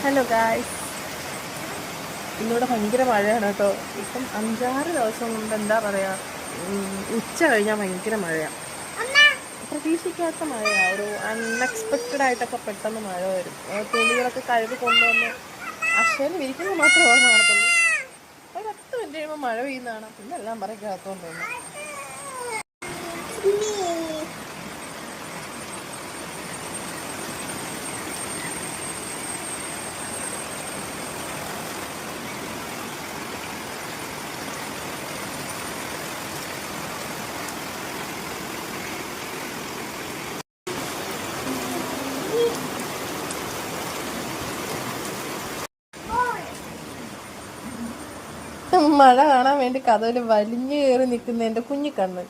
Hello guys, ഇന്നിവിടെ ഭയങ്കര മഴയാണ് കേട്ടോ. ഇപ്പം 5-6 ദിവസം കൊണ്ട് എന്താ പറയുക, ഉച്ച കഴിഞ്ഞാൽ ഭയങ്കര മഴയാണ്. പ്രതീക്ഷിക്കാത്ത മഴയാണ്, ഒരു അൺഎക്സ്പെക്റ്റഡ് ആയിട്ടൊക്കെ പെട്ടെന്ന് മഴ വരും. തുണികളൊക്കെ കഴുകി കൊണ്ടുവന്ന് അക്ഷയിൽ വിരിക്കുന്നത് മാത്രമേ ഓർമ്മ കാണത്തുള്ളൂ. ഒരു 10 മിനിറ്റ് കഴിയുമ്പോൾ മഴ പെയ്യുന്നതാണ്, പിന്നെ എല്ലാം പറയ്ക്കകത്തോണ്ട് തന്നെ. മഴ കാണാൻ വേണ്ടി കഥയിൽ വലിഞ്ഞു കയറി നിൽക്കുന്ന എൻ്റെ കുഞ്ഞിക്കണ്ണ്.